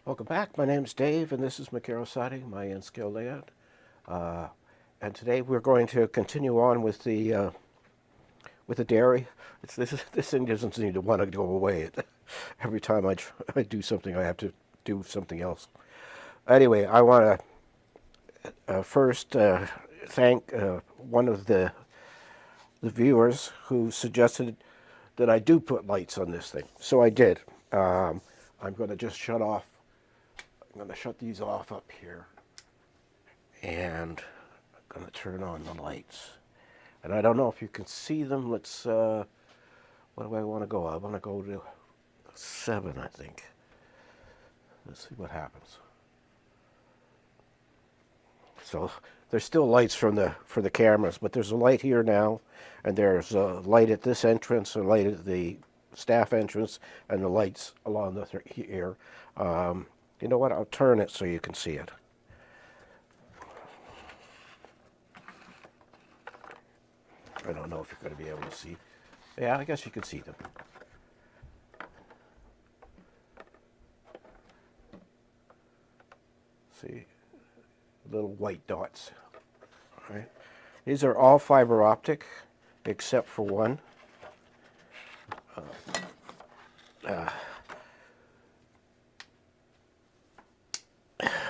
Welcome back. My name's Dave, and this is Makarosati, my N-scale layout. And today we're going to continue on with the dairy. This thing doesn't seem to want to go away. Every time I do something, I have to do something else. Anyway, I want to first thank one of the viewers who suggested that I do put lights on this thing. So I did. I'm going to just shut off. I'm going to shut these off up here, and I'm going to turn on the lights. And I don't know if you can see them. Let's, what do I want to go? I want to go to 7, I think. Let's see what happens. So there's still lights for the cameras, but there's a light here now, and there's a light at this entrance, a light at the staff entrance, and the lights along the here. You know what? I'll turn it so you can see it. I don't know if you're going to be able to see. Yeah, I guess you can see them. See, little white dots. All right. These are all fiber optic, except for one.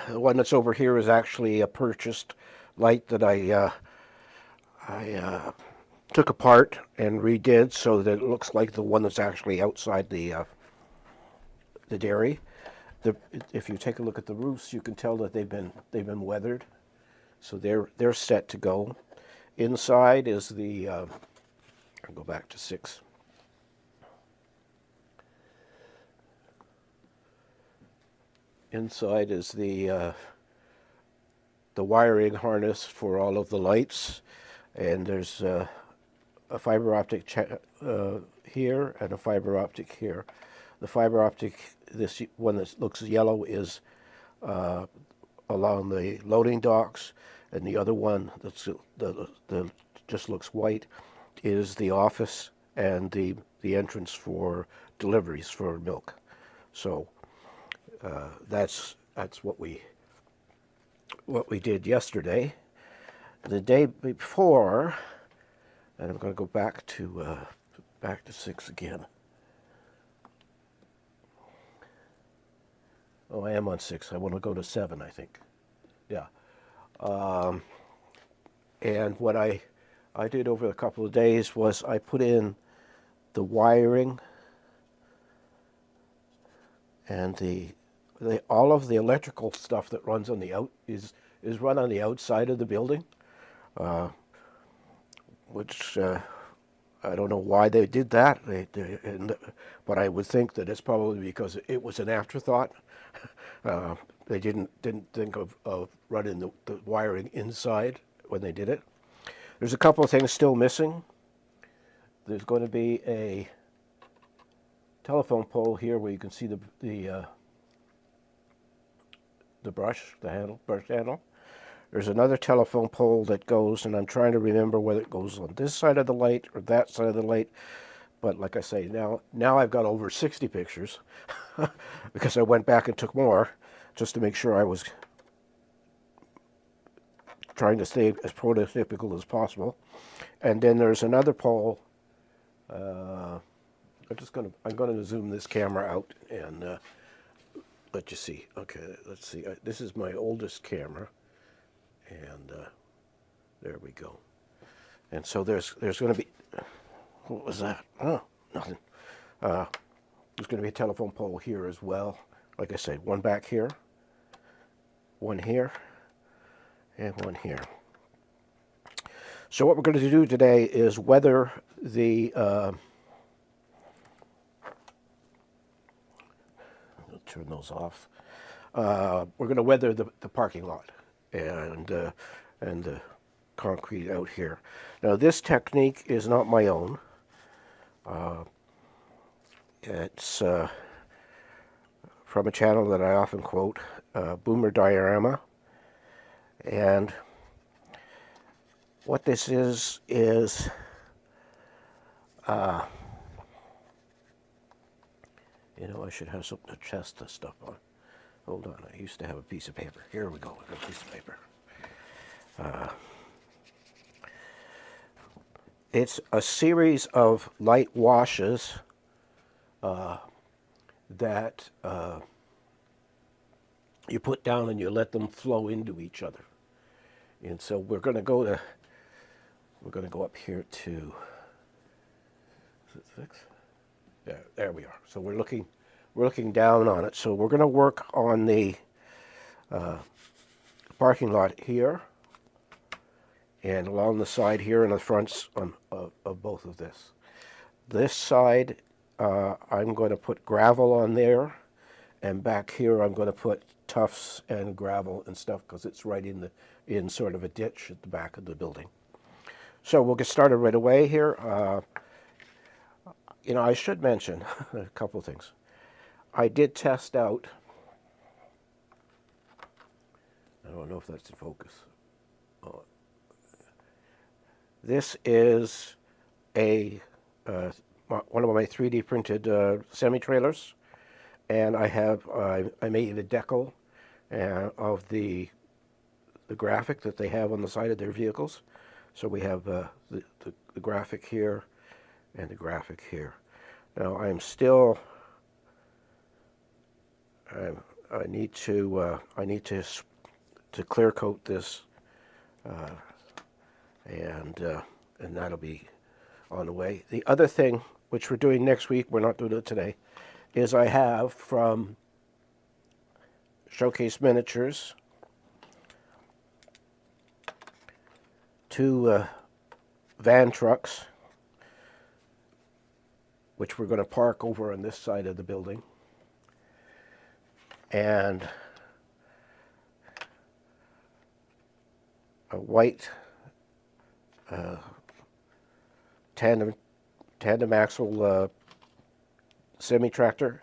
The one that's over here is actually a purchased light that I took apart and redid so that it looks like the one that's actually outside the dairy. If you take a look at the roofs, you can tell that they've been weathered, so they're set to go. Inside is the I'll go back to 6. Inside is the wiring harness for all of the lights, and there's a fiber optic here and a fiber optic here. The fiber optic, this one that looks yellow, is along the loading docks, and the other one that's the just looks white is the office and the entrance for deliveries for milk. So that's what we did yesterday. The day before, and I'm going to go back to 6 again. Oh, I am on 6. I want to go to 7, I think. Yeah. And what I did over a couple of days was I put in the wiring and all of the electrical stuff that runs on the is run on the outside of the building, which I don't know why they did that. But I would think that it's probably because it was an afterthought. They didn't think of running the wiring inside when they did it. There's a couple of things still missing. There's going to be a telephone pole here where you can see the brush handle. There's another telephone pole that goes, and I'm trying to remember whether it goes on this side of the light or that side of the light. But like I say, now I've got over 60 pictures because I went back and took more just to make sure I was trying to stay as prototypical as possible. And then there's another pole. I'm going to zoom this camera out and let you see. Okay, let's see. This is my oldest camera, and there we go. And so there's going to be, what was that? Oh, nothing. There's going to be a telephone pole here as well. Like I said, one back here, one here, and one here. So what we're going to do today is weather the turn those off. We're going to weather the parking lot and the concrete out here. Now this technique is not my own. It's from a channel that I often quote, Boomer Diarama. And what this is you know, I should have something to test this stuff on. Hold on, I used to have a piece of paper. Here we go, a piece of paper. It's a series of light washes that you put down and you let them flow into each other. And so we're going to go up here to, is it 6? There we are. So we're looking down on it. So we're going to work on the parking lot here, and along the side here and the fronts of both of this. This side, I'm going to put gravel on there, and back here I'm going to put tufts and gravel and stuff because it's right in sort of a ditch at the back of the building. So we'll get started right away here. You know, I should mention a couple of things. I did test out, I don't know if that's in focus. This is one of my 3D printed semi-trailers, and I made a decal of the graphic that they have on the side of their vehicles. So we have the graphic here and the graphic here. Now I need to clear coat this, and that'll be on the way. The other thing, which we're doing next week, we're not doing it today, is I have from Showcase Miniatures 2 van trucks, which we're going to park over on this side of the building, and a white tandem axle semi-tractor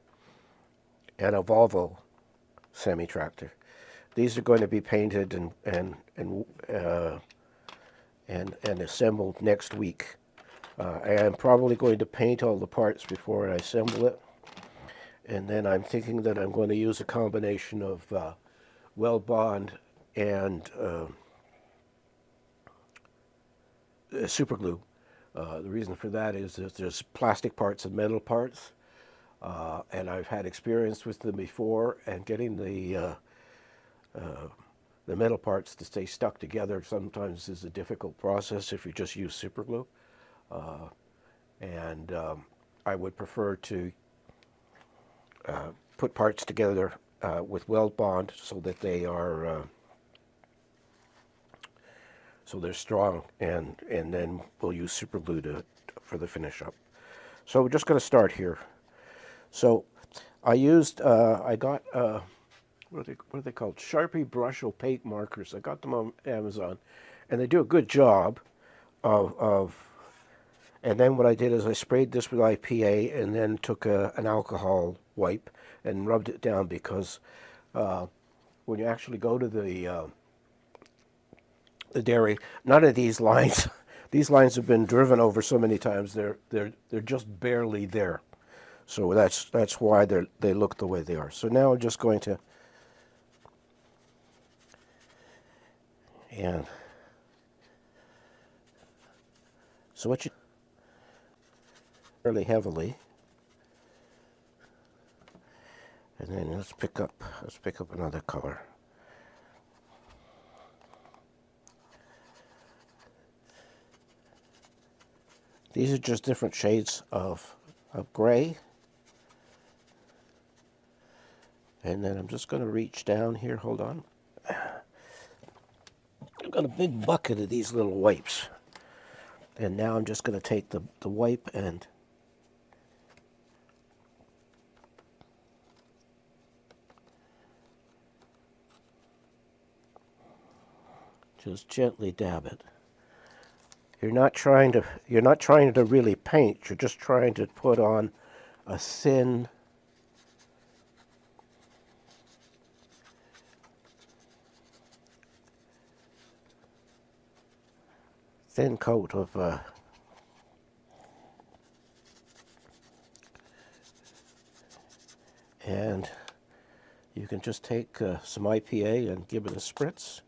and a Volvo semi-tractor. These are going to be painted and assembled next week. I'm probably going to paint all the parts before I assemble it, and then I'm thinking that I'm going to use a combination of weld bond and super glue. The reason for that is that there's plastic parts and metal parts, and I've had experience with them before, and getting the metal parts to stay stuck together sometimes is a difficult process if you just use super glue. I would prefer to put parts together with weld bond so that they are so they're strong, and then we'll use super glue for the finish up. So we're just going to start here. So I used I got what are they called? Sharpie brush opaque markers. I got them on Amazon, and they do a good job of. And then what I did is I sprayed this with IPA and then took an alcohol wipe and rubbed it down, because when you actually go to the dairy, none of these lines, these lines have been driven over so many times. They're just barely there. So that's why they look the way they are. So now I'm just going to, and so what you fairly heavily, and then let's pick up another color. These are just different shades of gray. And then I'm just going to reach down here. Hold on. I've got a big bucket of these little wipes. And now I'm just going to take the wipe and just gently dab it. You're not trying to really paint. You're just trying to put on a thin coat of and you can just take some IPA and give it a spritz.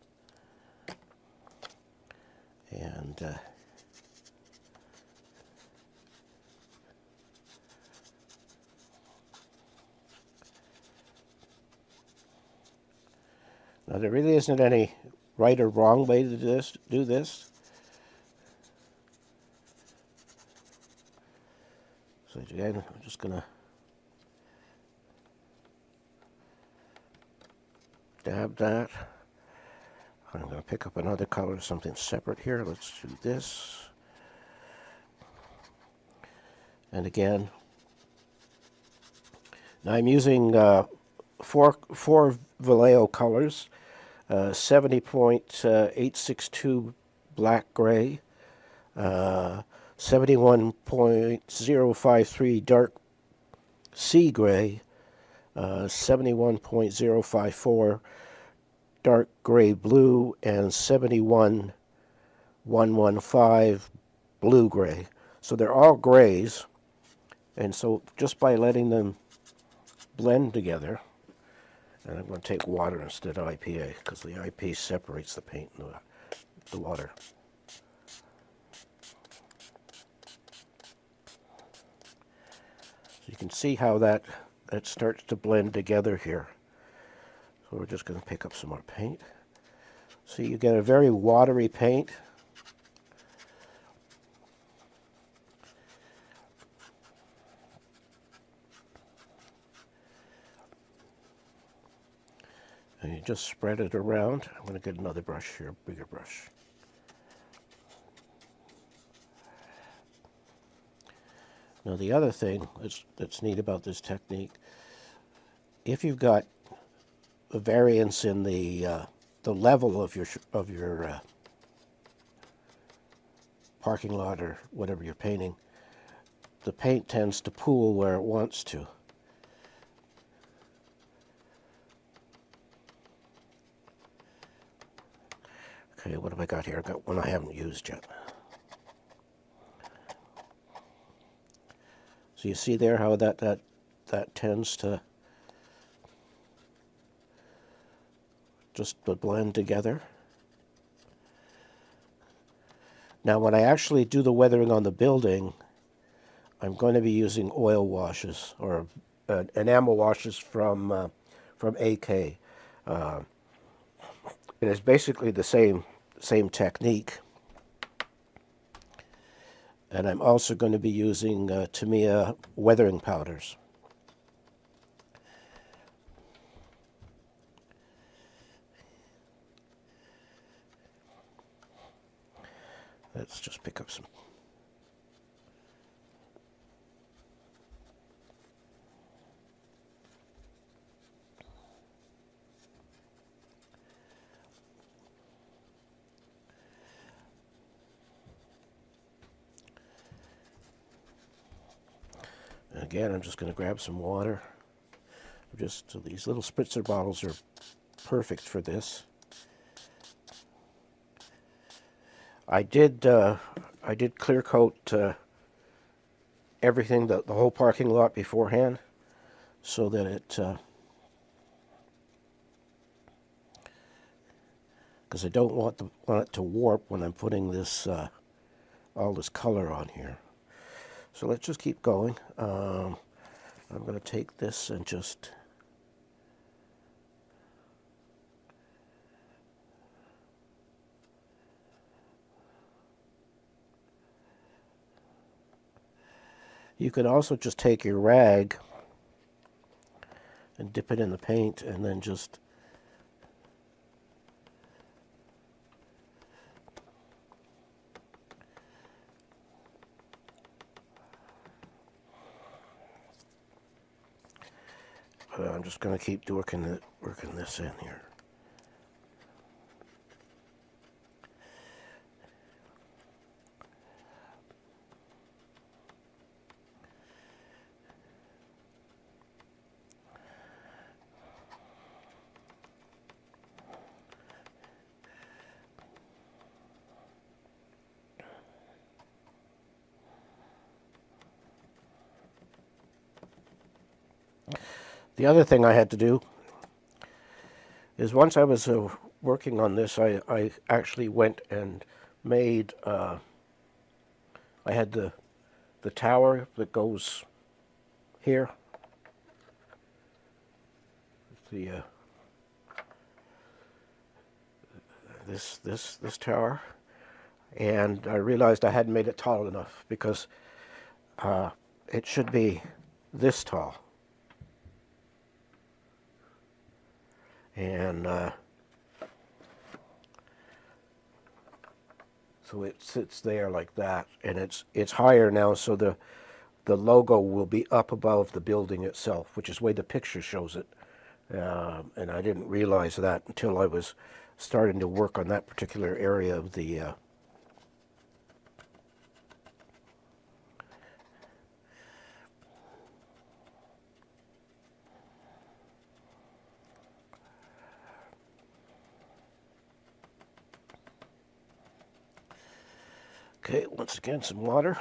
And now there really isn't any right or wrong way to do this. So again, I'm just going to dab that. I'm going to pick up another color, something separate here. Let's do this. And again, now I'm using four Vallejo colors, 70.862 black gray, 71.053 dark sea gray, 71.054 dark gray blue, and 71.115 blue gray. So they're all grays, and so just by letting them blend together, and I'm going to take water instead of IPA because the IPA separates the paint and the water. So you can see how that starts to blend together here. So we're just going to pick up some more paint. So you get a very watery paint. And you just spread it around. I'm going to get another brush here, bigger brush. Now the other thing that's neat about this technique, if you've got a variance in the level of your parking lot or whatever you're painting, the paint tends to pool where it wants to. Okay, what have I got here? I've got one I haven't used yet. So you see there how that tends to just to blend together. Now when I actually do the weathering on the building, I'm going to be using oil washes or enamel washes from AK. It is basically the same technique. And I'm also going to be using Tamiya weathering powders. Let's just pick up some. And again, I'm just going to grab some water. These little spritzer bottles are perfect for this. I did clear coat everything, the whole parking lot beforehand, so that it, because I don't want it to warp when I'm putting this all this color on here. So let's just keep going. I'm going to take this and just you can also just take your rag and dip it in the paint and then just I'm just going to keep working this in here. The other thing I had to do is once I was working on this, I actually went and made, I had the tower that goes here, the this tower, and I realized I hadn't made it tall enough because it should be this tall, and so it sits there like that, and it's higher now, so the logo will be up above the building itself, which is the way the picture shows it. And I didn't realize that until I was starting to work on that particular area of the Okay, once again, some water.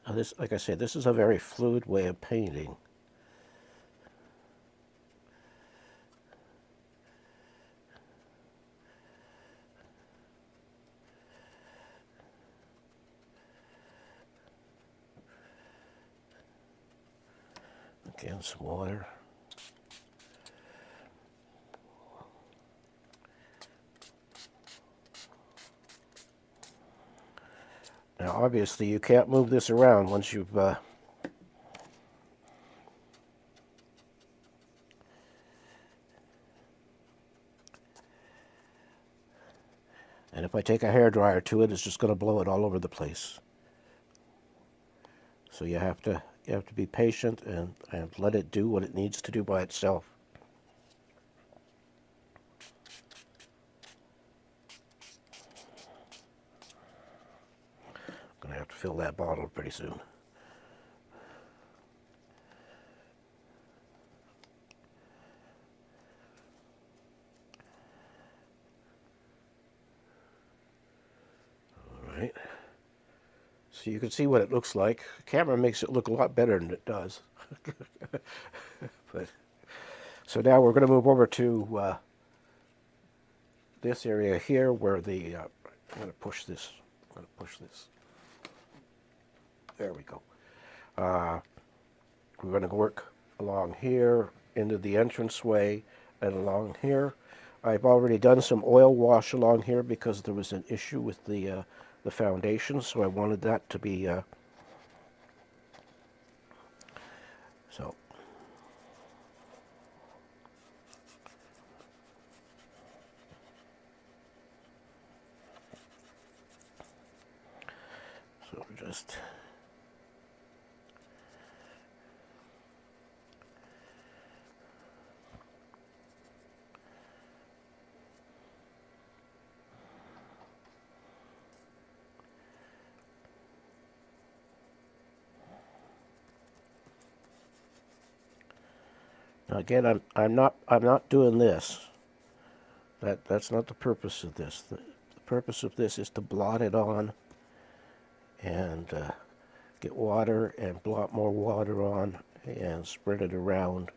Now this, like I said, this is a very fluid way of painting. Again, some water. Now, obviously, you can't move this around once you've and if I take a hairdryer to it, it's just going to blow it all over the place. So you have to be patient and let it do what it needs to do by itself. I'm going to have to fill that bottle pretty soon. All right. So you can see what it looks like. The camera makes it look a lot better than it does. But so now we're going to move over to this area here where the I'm going to push this. I'm going to push this. There we go. We're going to work along here into the entranceway and along here. I've already done some oil wash along here because there was an issue with the foundation, so I wanted that to be so. So just now again, I'm not doing this. That's not the purpose of this. The purpose of this is to blot it on and get water and blot more water on and spread it around.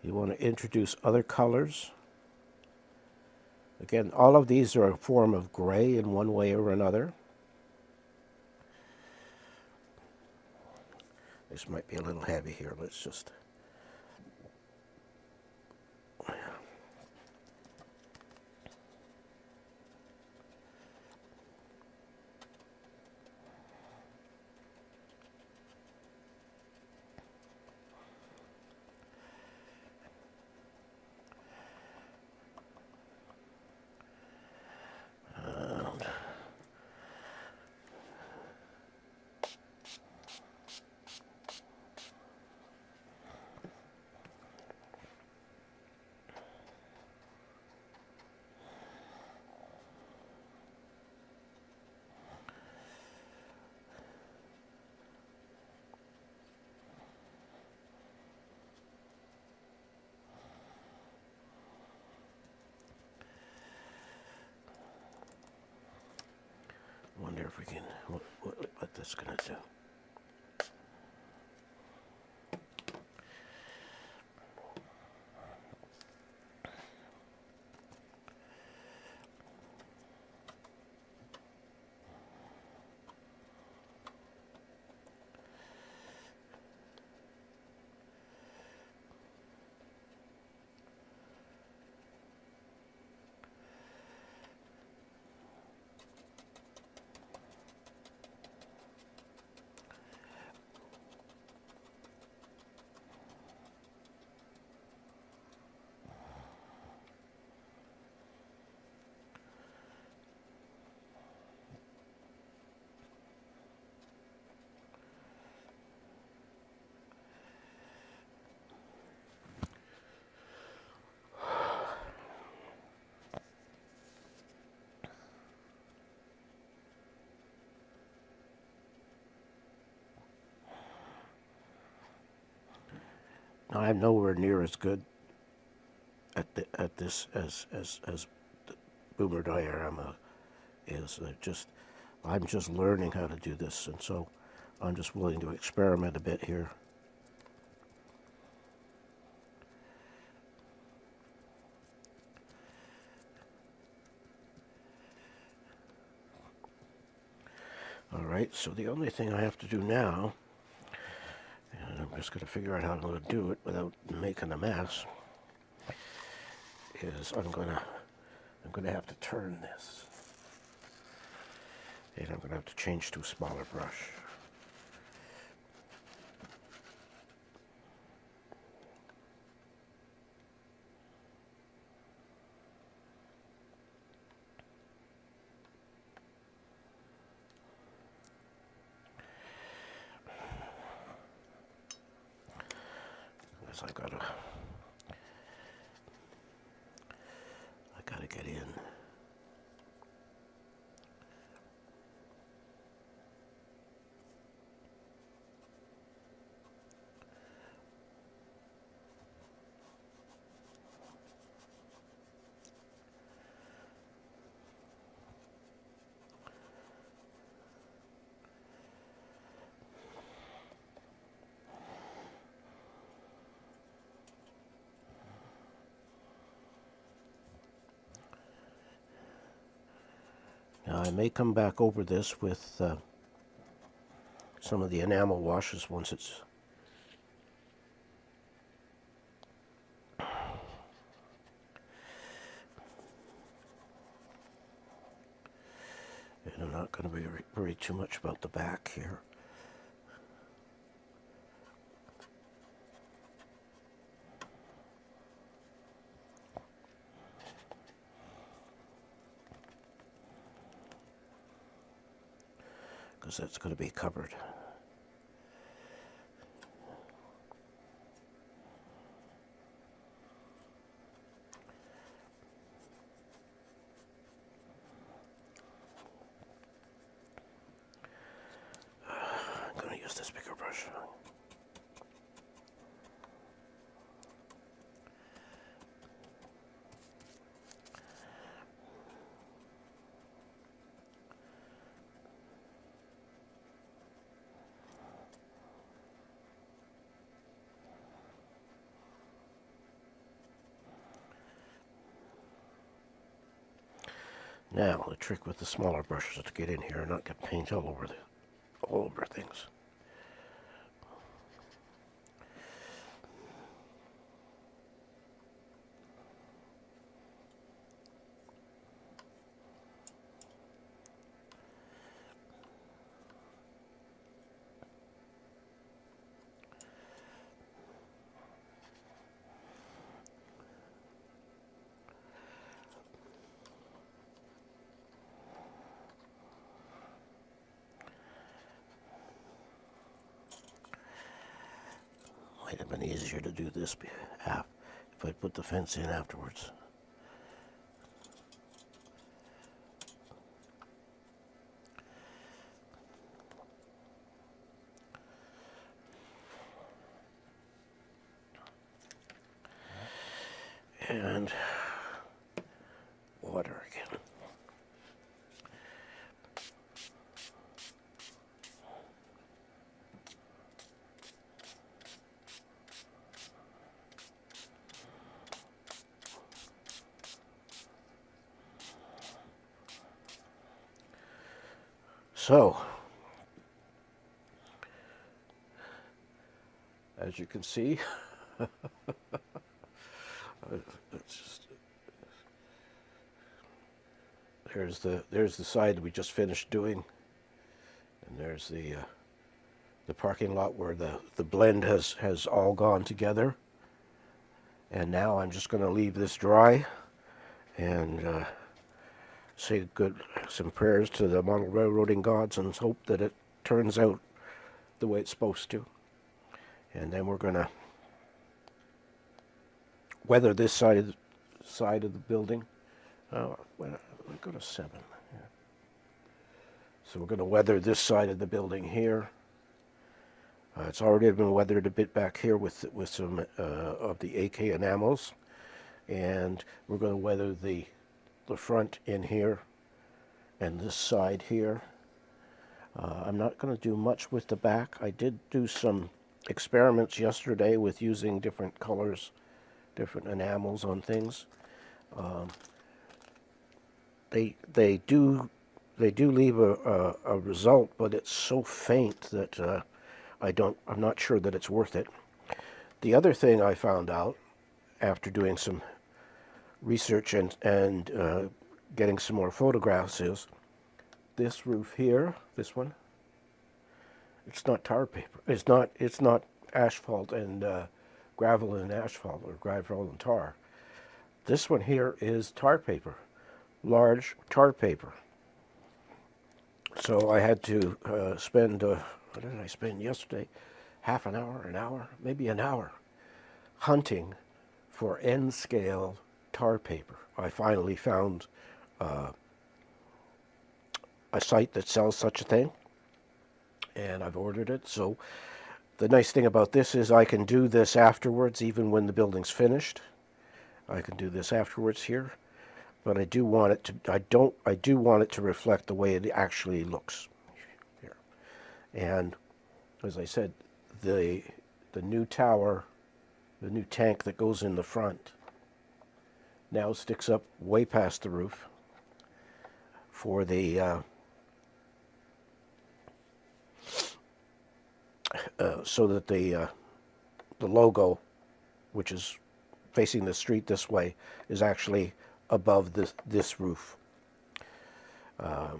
You want to introduce other colors. Again, all of these are a form of gray in one way or another. This might be a little heavy here. Let's just wonder if we can, what this is going to do. Now, I'm nowhere near as good at this as Boomer Diarama is. I'm just learning how to do this, and so I'm just willing to experiment a bit here. All right, so the only thing I have to do now, and I'm just going to figure out how to do it without making a mess, is I'm going to have to turn this, and I'm going to have to change to a smaller brush. I gotta get in. Now I may come back over this with some of the enamel washes once it's and I'm not going to be worry too much about the back here. Because that's going to be covered. I'm going to use this bigger brush. Now, the trick with the smaller brushes is to get in here and not get paint all over things. Might have been easier to do this if I put the fence in afterwards. And water again. So, as you can see, there's the side we just finished doing, and there's the parking lot where the blend has all gone together. And now I'm just going to leave this dry and say some prayers to the model railroading gods and hope that it turns out the way it's supposed to. And then we're going to weather this side of the building. We'll go to 7. Yeah. So we're going to weather this side of the building here. It's already been weathered a bit back here with some of the AK enamels, and we're going to weather the front in here and this side here. I'm not going to do much with the back. I did do some experiments yesterday with using different colors, different enamels on things. They do leave a result, but it's so faint that I'm not sure that it's worth it. The other thing I found out after doing some research and getting some more photographs is this roof here, this one, it's not tar paper. It's not asphalt and gravel and asphalt, or gravel and tar. This one here is tar paper, large tar paper. So I had to spend, what did I spend yesterday? Half an hour, maybe an hour, hunting for N-scale tar paper. I finally found a site that sells such a thing, and I've ordered it. So the nice thing about this is I can do this afterwards, even when the building's finished. I can do this afterwards here, but I do want it to. I do want it to reflect the way it actually looks here. And as I said, the new tower, the new tank that goes in the front, now sticks up way past the roof for the so that the logo, which is facing the street this way, is actually above this roof. I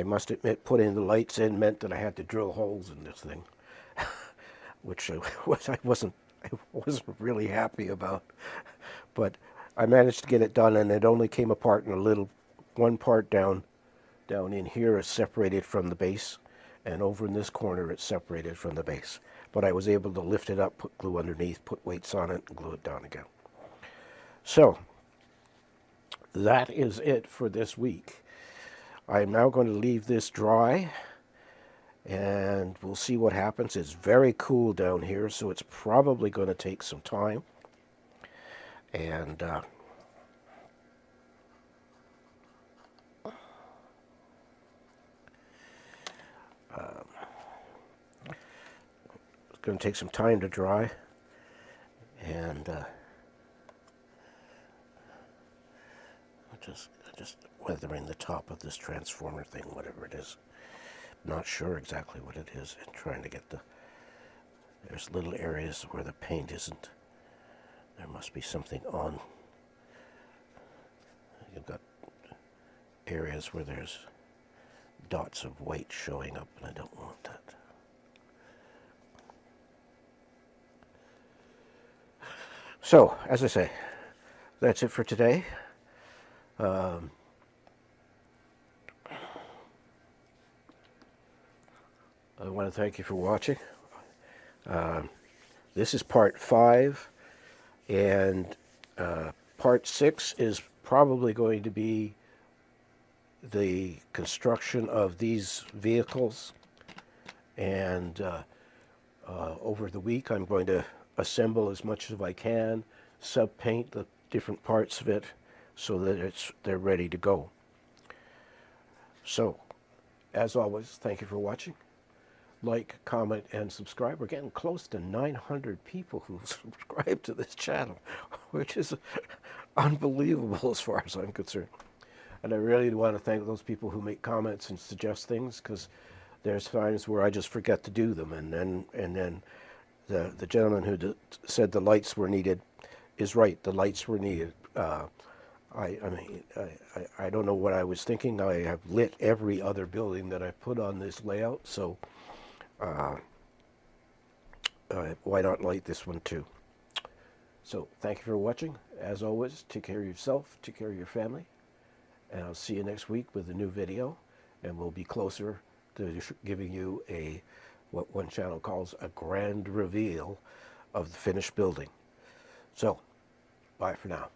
must admit, putting the lights in meant that I had to drill holes in this thing, which I wasn't really happy about. But I managed to get it done, and it only came apart in one part down in here is separated from the base, and over in this corner it's separated from the base. But I was able to lift it up, put glue underneath, put weights on it, and glue it down again. So that is it for this week. I'm now going to leave this dry, and we'll see what happens. It's very cool down here, so it's probably going to take some time. And it's going to take some time to dry, and just weathering the top of this transformer thing, whatever it is. Not sure exactly what it is, and trying to get there's little areas where the paint isn't. There must be something on. You've got areas where there's dots of white showing up, and I don't want that. So, as I say, that's it for today. I want to thank you for watching. This is part 5, and part 6 is probably going to be the construction of these vehicles, and over the week I'm going to assemble as much as I can, sub-paint the different parts of it so that they're ready to go. So, as always, thank you for watching. Like, comment, and subscribe. We're getting close to 900 people who subscribe to this channel, which is unbelievable as far as I'm concerned. And I really want to thank those people who make comments and suggest things, because there's times where I just forget to do them, and then the gentleman who said the lights were needed is right. The lights were needed. I don't know what I was thinking. I have lit every other building that I put on this layout, so why not light this one too? So thank you for watching. As always, take care of yourself, take care of your family, and I'll see you next week with a new video, and we'll be closer to giving you what one channel calls a grand reveal of the finished building. So, bye for now.